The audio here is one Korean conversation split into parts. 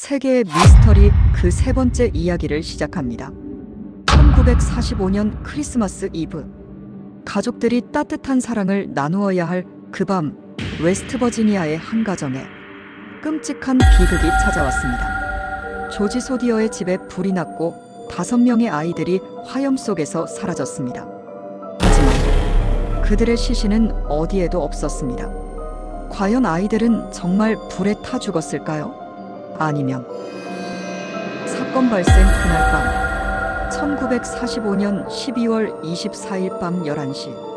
세계의 미스터리 그 세 번째 이야기를 시작합니다. 1945년 크리스마스 이브. 가족들이 따뜻한 사랑을 나누어야 할 그 밤, 웨스트버지니아의 한 가정에 끔찍한 비극이 찾아왔습니다. 조지 소디어의 집에 불이 났고 5명의 아이들이 화염 속에서 사라졌습니다. 하지만 그들의 시신은 어디에도 없었습니다. 과연 아이들은 정말 불에 타 죽었을까요? 아니면 사건 발생 그날 밤 1945년 12월 24일 밤 11시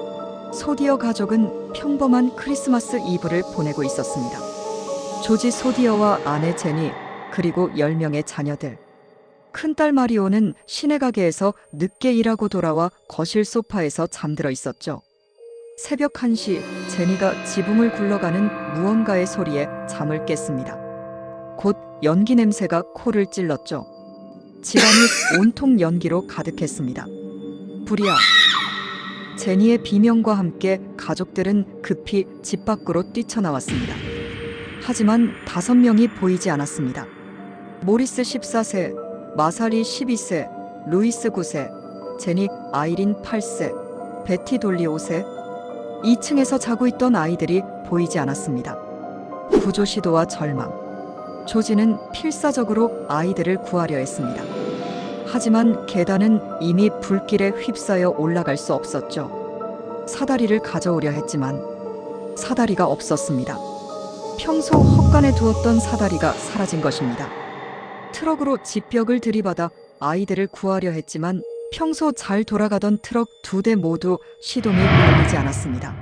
소디어 가족은 평범한 크리스마스 이브를 보내고 있었습니다. 조지 소디어와 아내 제니 그리고 10명의 자녀들. 큰딸 마리오는 시내 가게에서 늦게 일하고 돌아와 거실 소파에서 잠들어 있었죠. 새벽 1시 제니가 지붕을 굴러가는 무언가의 소리에 잠을 깼습니다. 곧 연기 냄새가 코를 찔렀죠. 집안이 온통 연기로 가득했습니다. 불이야! 제니의 비명과 함께 가족들은 급히 집 밖으로 뛰쳐나왔습니다. 하지만 5명이 보이지 않았습니다. 모리스 14세, 마사리 12세, 루이스 9세, 제니 아이린 8세, 베티 돌리 5세. 2층에서 자고 있던 아이들이 보이지 않았습니다. 구조 시도와 절망. 조지는 필사적으로 아이들을 구하려 했습니다. 하지만 계단은 이미 불길에 휩싸여 올라갈 수 없었죠. 사다리를 가져오려 했지만 사다리가 없었습니다. 평소 헛간에 두었던 사다리가 사라진 것입니다. 트럭으로 집벽을 들이받아 아이들을 구하려 했지만 평소 잘 돌아가던 트럭 2대 모두 시동이 걸리지 않았습니다.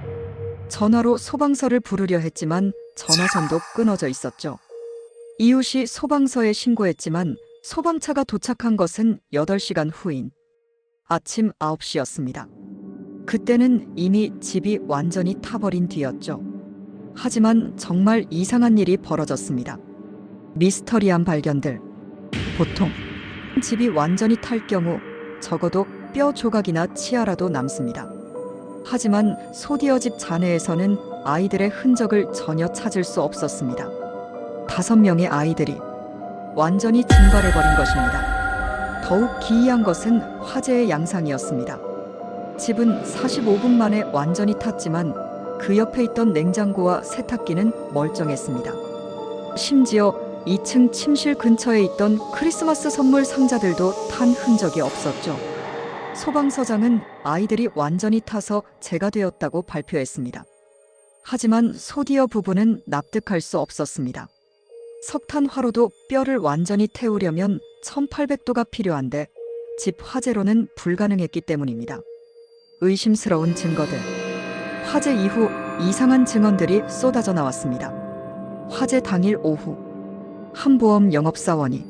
전화로 소방서를 부르려 했지만 전화선도 끊어져 있었죠. 이웃이 소방서에 신고했지만 소방차가 도착한 것은 8시간 후인 아침 9시였습니다. 그때는 이미 집이 완전히 타버린 뒤였죠. 하지만 정말 이상한 일이 벌어졌습니다. 미스터리한 발견들. 보통 집이 완전히 탈 경우 적어도 뼈 조각이나 치아라도 남습니다. 하지만 소디어 집 잔해에서는 아이들의 흔적을 전혀 찾을 수 없었습니다. 5명의 아이들이 완전히 증발해버린 것입니다. 더욱 기이한 것은 화재의 양상이었습니다. 집은 45분 만에 완전히 탔지만 그 옆에 있던 냉장고와 세탁기는 멀쩡했습니다. 심지어 2층 침실 근처에 있던 크리스마스 선물 상자들도 탄 흔적이 없었죠. 소방서장은 아이들이 완전히 타서 재가 되었다고 발표했습니다. 하지만 소디어 부부는 납득할 수 없었습니다. 석탄 화로도 뼈를 완전히 태우려면 1800도가 필요한데 집 화재로는 불가능했기 때문입니다. 의심스러운 증거들. 화재 이후 이상한 증언들이 쏟아져 나왔습니다. 화재 당일 오후 한 보험 영업사원이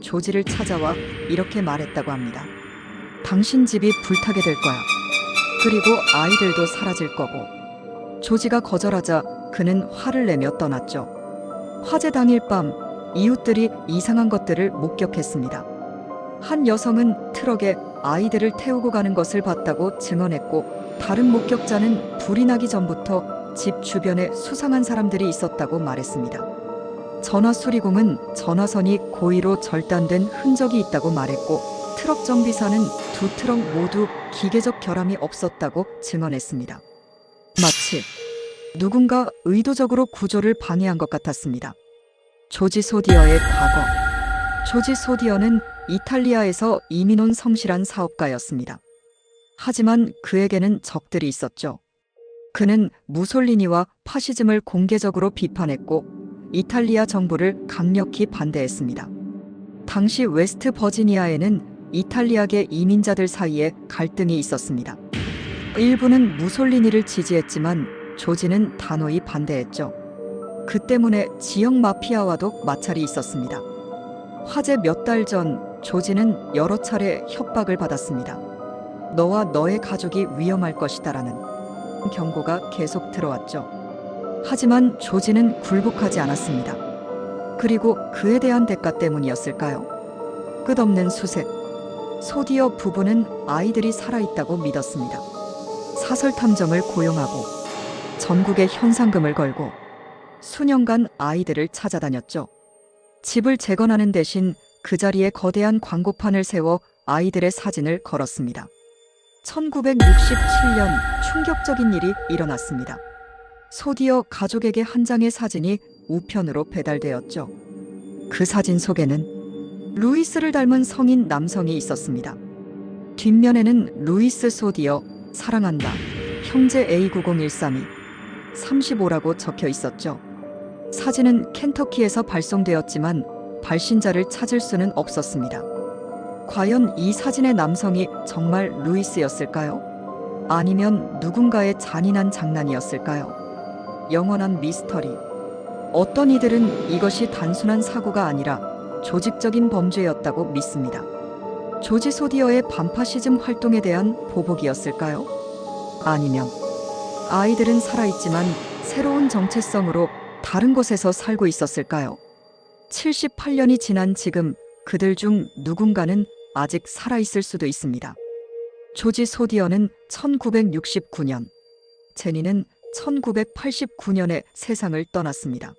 조지를 찾아와 이렇게 말했다고 합니다. 당신 집이 불타게 될 거야. 그리고 아이들도 사라질 거고. 조지가 거절하자 그는 화를 내며 떠났죠. 화재 당일 밤 이웃들이 이상한 것들을 목격했습니다. 한 여성은 트럭에 아이들을 태우고 가는 것을 봤다고 증언했고 다른 목격자는 불이 나기 전부터 집 주변에 수상한 사람들이 있었다고 말했습니다. 전화 수리공은 전화선이 고의로 절단된 흔적이 있다고 말했고 트럭 정비사는 2 트럭 모두 기계적 결함이 없었다고 증언했습니다. 마치 누군가 의도적으로 구조를 방해한 것 같았습니다. 조지 소디어의 과거. 조지 소디어는 이탈리아에서 이민 온 성실한 사업가였습니다. 하지만 그에게는 적들이 있었죠. 그는 무솔리니와 파시즘을 공개적으로 비판했고 이탈리아 정부를 강력히 반대했습니다. 당시 웨스트 버지니아에는 이탈리아계 이민자들 사이에 갈등이 있었습니다. 일부는 무솔리니를 지지했지만 조지는 단호히 반대했죠. 그 때문에 지역 마피아와도 마찰이 있었습니다. 화재 몇 달 전 조지는 여러 차례 협박을 받았습니다. 너와 너의 가족이 위험할 것이다라는 경고가 계속 들어왔죠. 하지만 조지는 굴복하지 않았습니다. 그리고 그에 대한 대가 때문이었을까요? 끝없는 수색. 소디어 부부는 아이들이 살아있다고 믿었습니다. 사설 탐정을 고용하고 전국에 현상금을 걸고 수년간 아이들을 찾아다녔죠. 집을 재건하는 대신 그 자리에 거대한 광고판을 세워 아이들의 사진을 걸었습니다. 1967년 충격적인 일이 일어났습니다. 소디어 가족에게 한 장의 사진이 우편으로 배달되었죠. 그 사진 속에는 루이스를 닮은 성인 남성이 있었습니다. 뒷면에는 루이스 소디어, 사랑한다, 형제 A90132, 35라고 적혀 있었죠. 사진은 켄터키에서 발송되었지만 발신자를 찾을 수는 없었습니다. 과연 이 사진의 남성이 정말 루이스였을까요? 아니면 누군가의 잔인한 장난이었을까요? 영원한 미스터리. 어떤 이들은 이것이 단순한 사고가 아니라 조직적인 범죄였다고 믿습니다. 조지 소디어의 반파시즘 활동에 대한 보복이었을까요? 아니면 아이들은 살아있지만 새로운 정체성으로 다른 곳에서 살고 있었을까요? 78년이 지난 지금 그들 중 누군가는 아직 살아있을 수도 있습니다. 조지 소디어는 1969년, 제니는 1989년에 세상을 떠났습니다.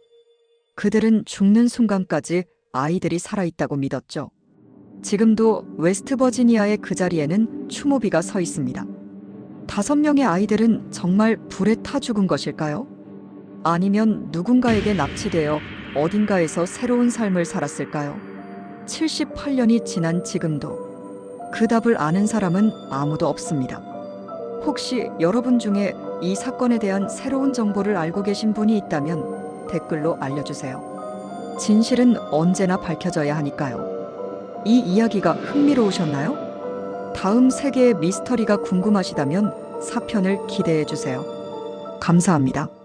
그들은 죽는 순간까지 아이들이 살아있다고 믿었죠. 지금도 웨스트버지니아의 그 자리에는 추모비가 서 있습니다. 5명의 아이들은 정말 불에 타 죽은 것일까요? 아니면 누군가에게 납치되어 어딘가에서 새로운 삶을 살았을까요? 78년이 지난 지금도 그 답을 아는 사람은 아무도 없습니다. 혹시 여러분 중에 이 사건에 대한 새로운 정보를 알고 계신 분이 있다면 댓글로 알려주세요. 진실은 언제나 밝혀져야 하니까요. 이 이야기가 흥미로우셨나요? 다음 세계의 미스터리가 궁금하시다면 4편을 기대해 주세요. 감사합니다.